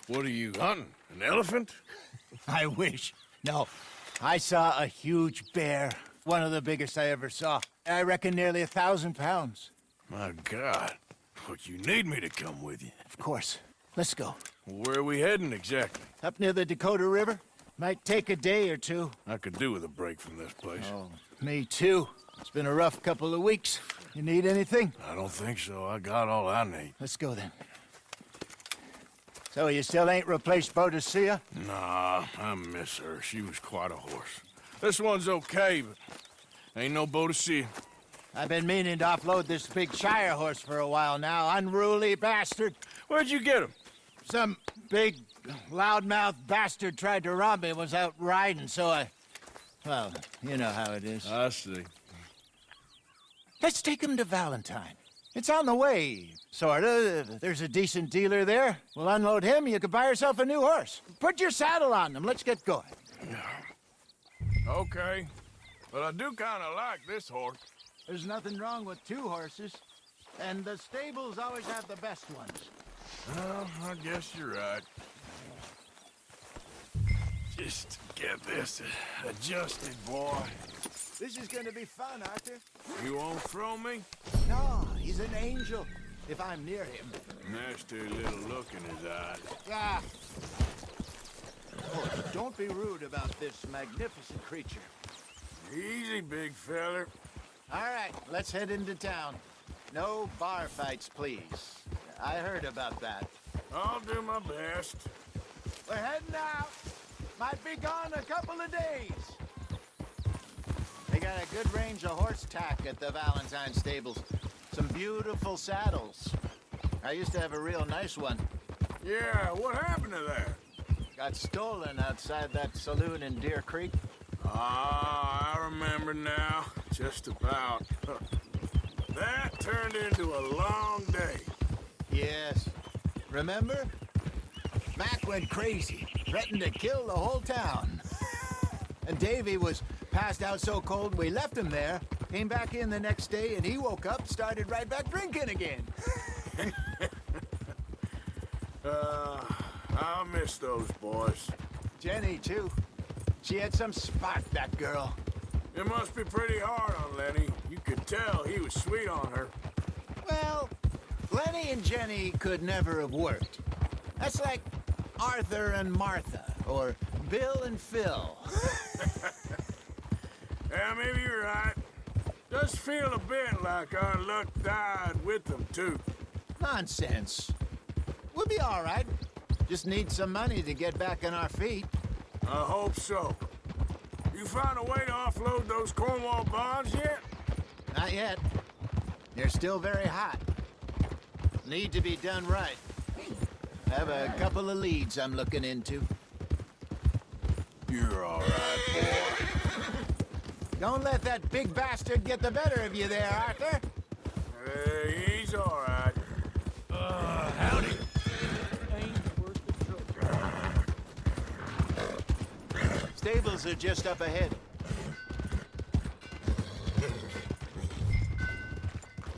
What are you hunting? An elephant? I wish. No, I saw a huge bear. One of the biggest I ever saw. I reckon nearly 1,000 pounds. My God. What, you need me to come with you? Of course. Let's go. Where are we heading exactly? Up near the Dakota River. Might take a day or two. I could do with a break from this place. Oh, me too. It's been a rough couple of weeks. You need anything? I don't think so. I got all I need. Let's go then. So you still ain't replaced Boadicea? Nah, I miss her. She was quite a horse. This one's okay, but ain't no Boadicea. I've been meaning to offload this big Shire horse for a while now. Unruly bastard. Where'd you get him? Some big, loudmouth bastard tried to rob me and was out riding, so I... Well, you know how it is. I see. Let's take him to Valentine. It's on the way, sorta. There's a decent dealer there. We'll unload him, you could buy yourself a new horse. Put your saddle on him, let's get going. Okay. But I do kind of like this horse. There's nothing wrong with two horses. And the stables always have the best ones. Well, I guess you're right. Just get this adjusted, boy. This is gonna be fun, Arthur. You won't throw me? No, he's an angel. If I'm near him. Nasty little look in his eyes. Ah. Oh, don't be rude about this magnificent creature. Easy, big feller. All right, let's head into town. No bar fights, please. I heard about that. I'll do my best. We're heading out. Might be gone a couple of days. They got a good range of horse tack at the Valentine stables. Some beautiful saddles. I used to have a real nice one. Yeah, what happened to that? Got stolen outside that saloon in Deer Creek. Ah, I remember now. Just about. That turned into a long day. Yes. Remember? Mac went crazy, threatened to kill the whole town. And Davy was passed out so cold we left him there, came back in the next day, and he woke up, started right back drinking again. I'll miss those boys. Jenny, too. She had some spark, that girl. It must be pretty hard on Lenny. You could tell he was sweet on her. Well, Lenny and Jenny could never have worked. That's like Arthur and Martha, or Bill and Phil. Yeah, maybe you're right. Does feel a bit like our luck died with them, too. Nonsense. We'll be all right. Just need some money to get back on our feet. I hope so. You found a way to offload those Cornwall bonds yet? Not yet. They're still very hot. Need to be done right. I have a couple of leads I'm looking into. You're all right, boy. Don't let that big bastard get the better of you there, Arthur. He's all right. Howdy. Stables are just up ahead.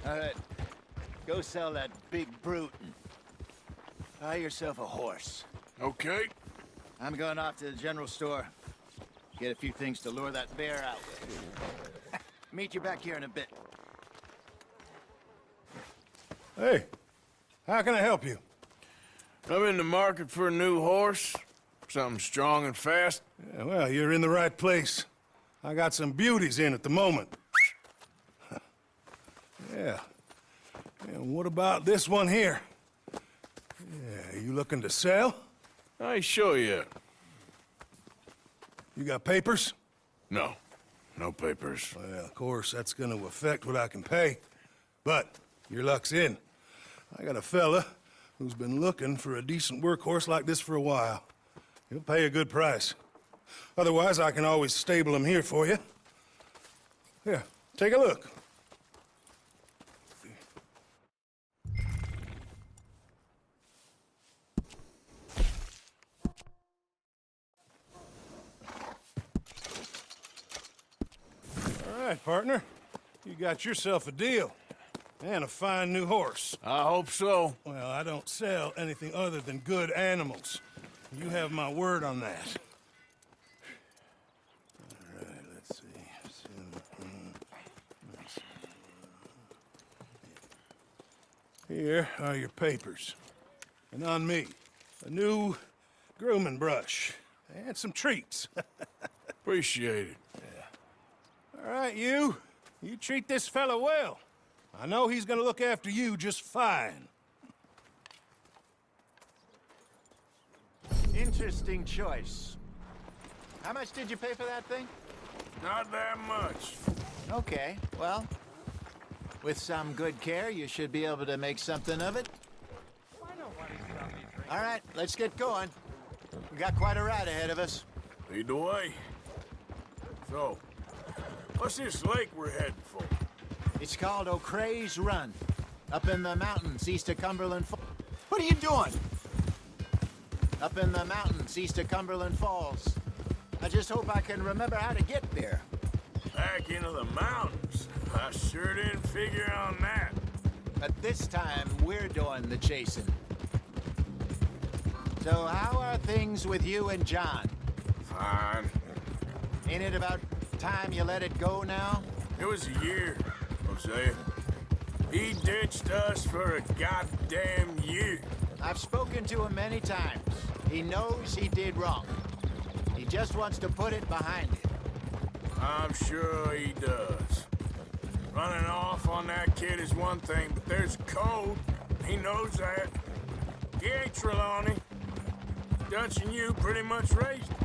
All right. Go sell that big brute and buy yourself a horse. Okay. I'm going off to the general store. Get a few things to lure that bear out with. Meet you back here in a bit. Hey, how can I help you? I'm in the market for a new horse. Something strong and fast. Yeah, well, you're in the right place. I got some beauties in at the moment. Yeah. And what about this one here? Yeah, you looking to sell? I ain't sure yet. You got papers? No. No papers. Well, of course, that's gonna affect what I can pay. But your luck's in. I got a fella who's been looking for a decent workhorse like this for a while. He'll pay a good price. Otherwise, I can always stable him here for you. Here, take a look. All right, partner. You got yourself a deal. And a fine new horse. I hope so. Well, I don't sell anything other than good animals. You have my word on that. All right, let's see. Here are your papers. And on me, a new grooming brush and some treats. Appreciate it. All right, you treat this fella well. I know he's gonna look after you just fine. Interesting choice. How much did you pay for that thing? Not that much. Okay, well, with some good care, you should be able to make something of it. All right, let's get going. We got quite a ride ahead of us. Lead the way. So, what's this lake we're heading for? It's called O'Creagh's Run, up in the mountains east of Cumberland Falls. What are you doing? Up in the mountains east of Cumberland Falls. I just hope I can remember how to get there. Back into the mountains. I sure didn't figure on that. But this time, we're doing the chasing. So how are things with you and John? Fine. Ain't it about time you let it go now? It was a year, Hosea. He ditched us for a goddamn year. I've spoken to him many times. He knows he did wrong. He just wants to put it behind him. I'm sure he does. Running off on that kid is one thing, but there's code. He knows that. He ain't Trelawney. Dutch and you pretty much raised him.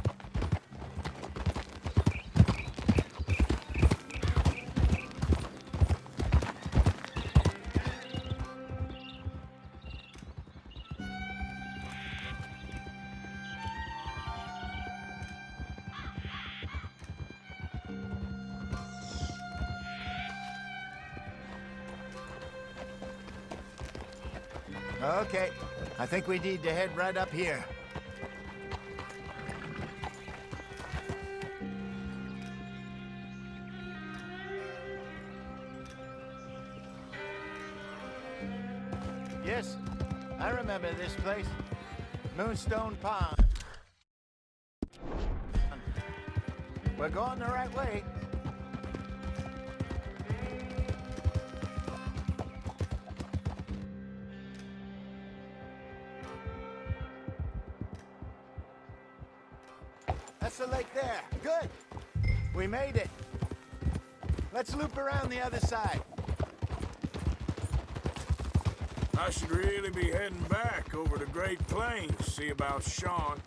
Okay, I think we need to head right up here. Yes, I remember this place. Moonstone Pond. We're going the right way. That's the lake there. Good. We made it. Let's loop around the other side. I should really be heading back over the Great Plains to see about Sean.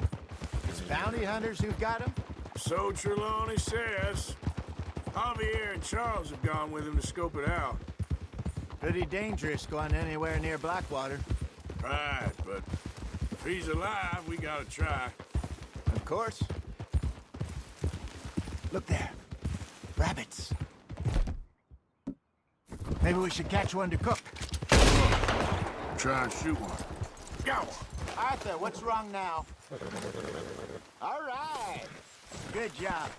It's bounty hunters who've got him? So Trelawney says. Javier and Charles have gone with him to scope it out. Pretty dangerous going anywhere near Blackwater. Right, but if he's alive, we gotta try. Of course. Look there. Rabbits. Maybe we should catch one to cook. Try and shoot one. Got one. Arthur, what's wrong now? All right. Good job.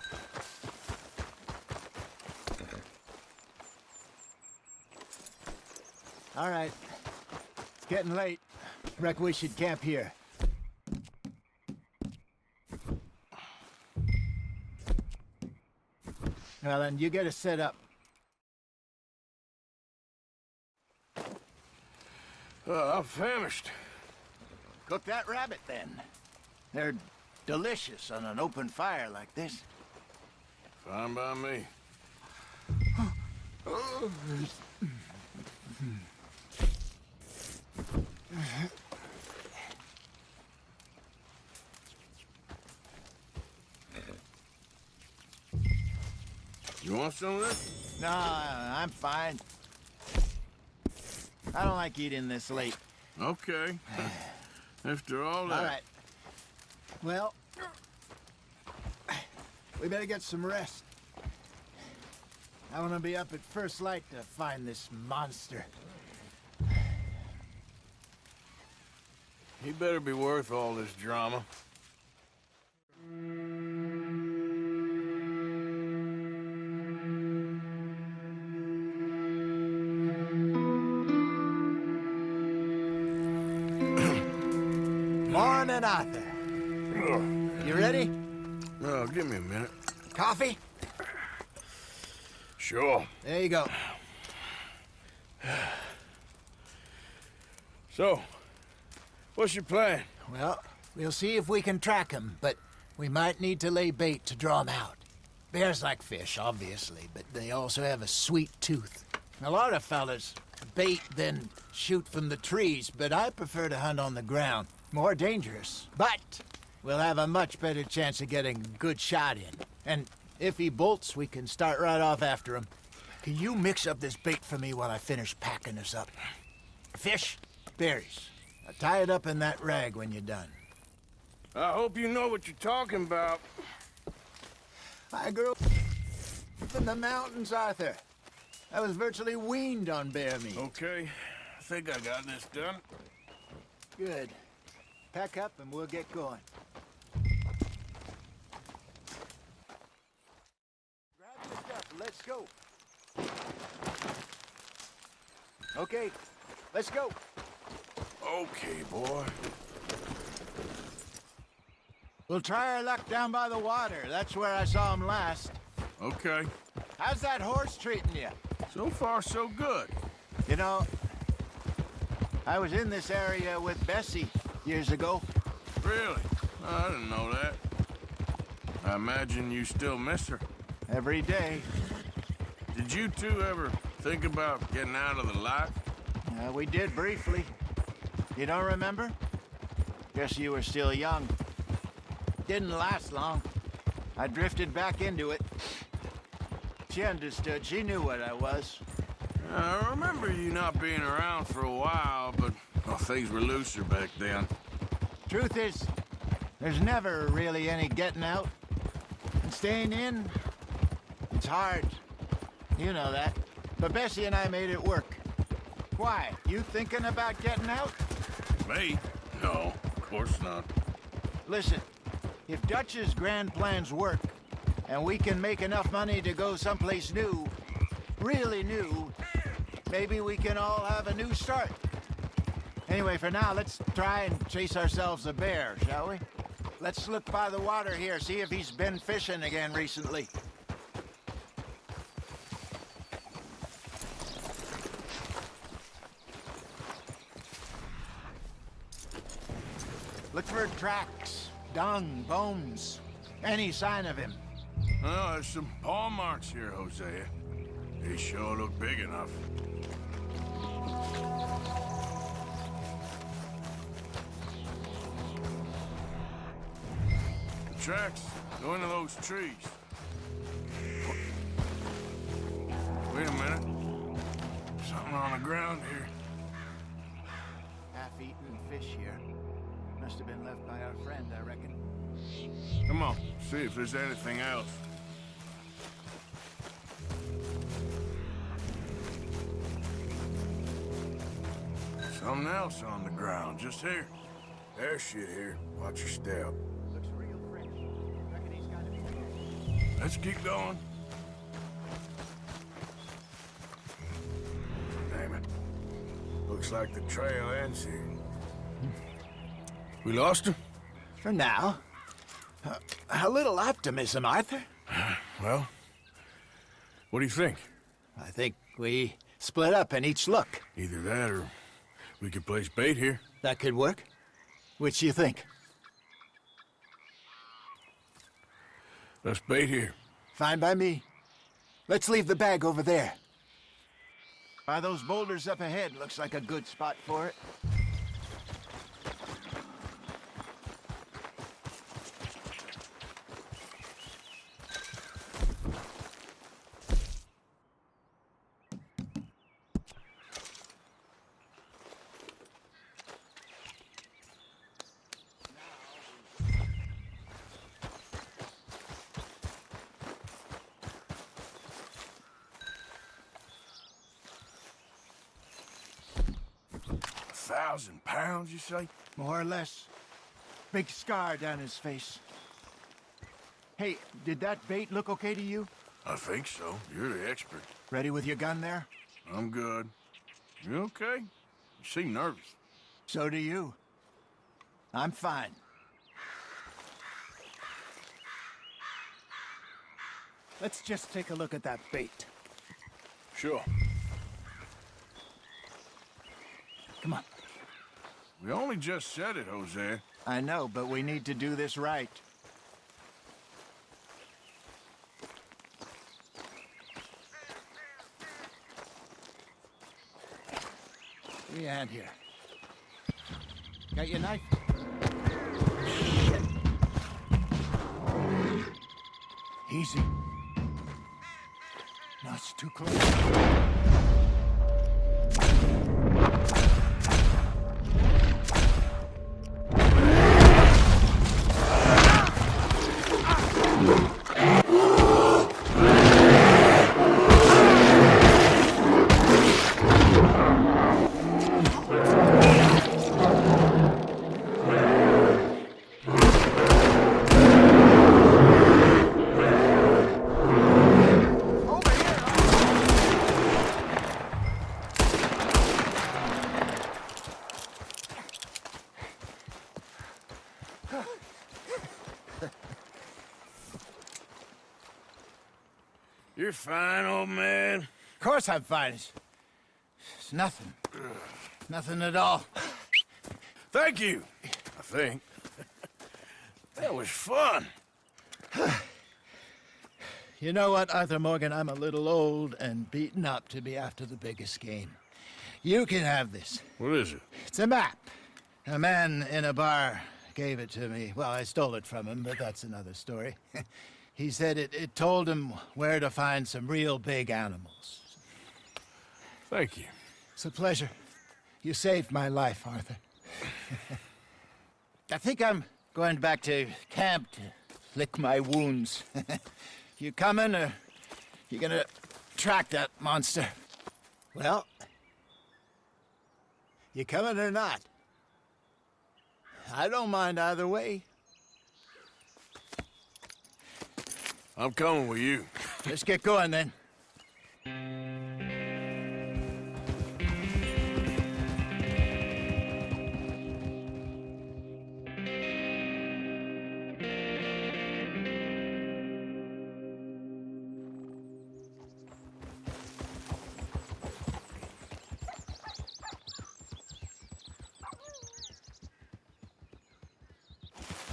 All right. It's getting late. Reckon we should camp here. Well, then you get us set up. I'm famished. Cook that rabbit, then. They're delicious on an open fire like this. Fine by me. You want some of this? No, I'm fine. I don't like eating this late. Okay. After all that. All right. Well, we better get some rest. I want to be up at first light to find this monster. He better be worth all this drama. Morning, Arthur. You ready? Oh, give me a minute. Coffee? Sure. There you go. So, what's your plan? Well, we'll see if we can track him, but we might need to lay bait to draw him out. Bears like fish, obviously, but they also have a sweet tooth. A lot of fellas bait, then shoot from the trees, but I prefer to hunt on the ground. More dangerous. But we'll have a much better chance of getting a good shot in. And if he bolts, we can start right off after him. Can you mix up this bait for me while I finish packing this up? Fish, berries. Now tie it up in that rag when you're done. I hope you know what you're talking about. I grew up in the mountains, Arthur. I was virtually weaned on bear meat. Okay, I think I got this done. Good. Pack up and we'll get going. Grab your stuff and let's go. Okay, let's go. Okay, boy. We'll try our luck down by the water. That's where I saw him last. Okay. How's that horse treating you? So far, so good. You know, I was in this area with Bessie years ago. Really? I didn't know that. I imagine you still miss her. Every day. Did you two ever think about getting out of the life? We did briefly. You don't remember? Guess you were still young. Didn't last long. I drifted back into it. She understood. She knew what I was. I remember you not being around for a while, but well, things were looser back then. Truth is, there's never really any getting out. And staying in, it's hard. You know that. But Bessie and I made it work. Why? You thinking about getting out? Me? No, of course not. Listen, if Dutch's grand plans work, and we can make enough money to go someplace new, really new, maybe we can all have a new start. Anyway, for now, let's try and chase ourselves a bear, shall we? Let's look by the water here, see if he's been fishing again recently. Look for tracks, dung, bones, any sign of him. Well, there's some paw marks here, Hosea. They sure look big enough. The tracks go into those trees. Wait a minute. Something on the ground here. Half-eaten fish here. Must have been left by our friend, I reckon. Come on, see if there's anything else. Something else on the ground, just here. There's shit here. Watch your step. Looks real fresh. Reckon he's got it. Let's keep going. Damn it. Looks like the trail ends here. We lost him? For now. A little optimism, Arthur. Well, what do you think? I think we split up and each look. Either that or we could place bait here. That could work. Which do you think? Let's bait here. Fine by me. Let's leave the bag over there. By those boulders up ahead, looks like a good spot for it. £1,000, you say? More or less. Big scar down his face. Hey, did that bait look okay to you? I think so. You're the expert. Ready with your gun there? I'm good. You okay? You seem nervous. So do you. I'm fine. Let's just take a look at that bait. Sure. Come on. We only just said it, Jose. I know, but we need to do this right. Give me a hand here. Got your knife? Easy. No, it's too close. You're fine, old man. Of course I'm fine. It's nothing. Nothing at all. Thank you, I think. That was fun. You know what, Arthur Morgan? I'm a little old and beaten up to be after the biggest game. You can have this. What is it? It's a map. A man in a bar gave it to me. Well, I stole it from him, but that's another story. He said it told him where to find some real big animals. Thank you. It's a pleasure. You saved my life, Arthur. I think I'm going back to camp to lick my wounds. You coming, or you gonna track that monster? Well, you coming or not? I don't mind either way. I'm coming with you. Let's get going, then.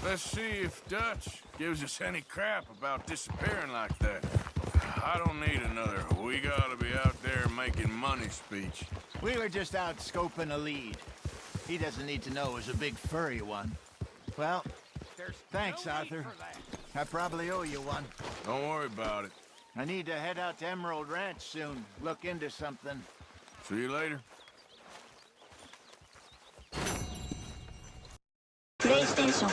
Let's see if Dutch gives us any crap about disappearing like that. I don't need another "we gotta be out there making money" speech. We were just out scoping a lead. He doesn't need to know it was a big furry one. Well, thanks, Arthur. I probably owe you one. Don't worry about it. I need to head out to Emerald Ranch soon. Look into something. See you later. PlayStation